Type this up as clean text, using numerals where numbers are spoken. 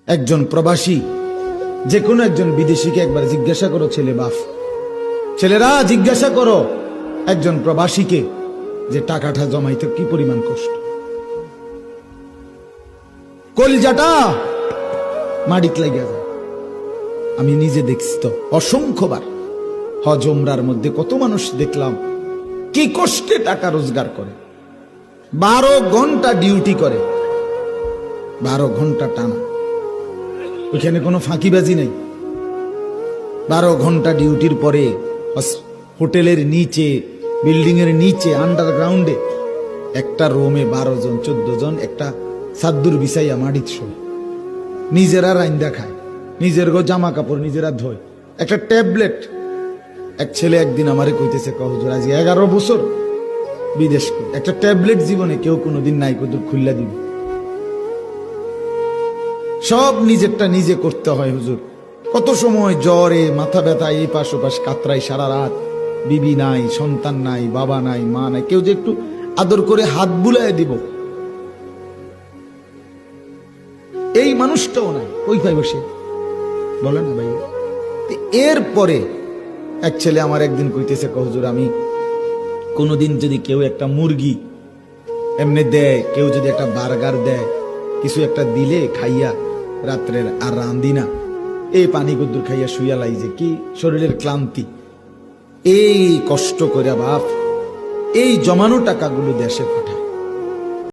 একজন প্রবাসী, যে কোনো একজন বিদেশিকে একবার জিজ্ঞাসা করো, ছেলেরা জিজ্ঞাসা করো একজন প্রবাসীকে যে টাকাটা জমাইতে কি পরিমাণ কষ্ট, কলিজাটা মাটিতে লাগিয়া যায়। আমি নিজে দেখছি তো অসংখ্যবার হজ উমরার মধ্যে কত মানুষ দেখলাম কি কষ্টে টাকা রোজগার করে, 12 ঘন্টা ডিউটি করে, 12 ঘন্টা টানা, ওইখানে কোনো ফাঁকিবাজি নেই। 12 ঘন্টা ডিউটির পরে হোটেলের নিচে, বিল্ডিং এর নিচে, আন্ডারগ্রাউন্ডে একটা রুমে 12 জন 14 জন একটা সাদ্দুর বিছাইয়া মাটিত শোয়, নিজেরা রাইন্দা খায়, নিজের জামা কাপড় নিজেরা ধোয়, একটা ট্যাবলেট। এক ছেলে একদিন আমারে কইতেছে, হুজুর আজ 11 বছর বিদেশ করি, একটা ট্যাবলেট জীবনে কেউ কোনোদিন নাই কত খুল্লা দিবে, সব নিজেরটা নিজে করতে হয় হুজুর। কত সময় জ্বরে মাথা ব্যথা, এই পাশ ওপাশ কাতরাই সারা রাত, বিবি নাই, সন্তান নাই, বাবা নাই, মা নাই, কেউ যে একটু আদর করে হাত বুলায় দিব, এই মানুষটাও নাই, ওই ভাই বসে বলে না ভাই। এরপরে এক ছেলে আমার একদিন কইতেছে, হুজুর আমি কোনোদিন যদি কেউ একটা মুরগি এমনি দেয়, কেউ যদি একটা বার্গার দেয়, কিছু একটা দিলে খাইয়া রাত্রের আর রান্দি না, এই পানি গুদ্দুর খাইয়া শুইয়া লাই, যে কি শরীরের ক্লান্তি, এই কষ্ট করে বাপ এই জমানো টাকাগুলো দেশে পাঠায়।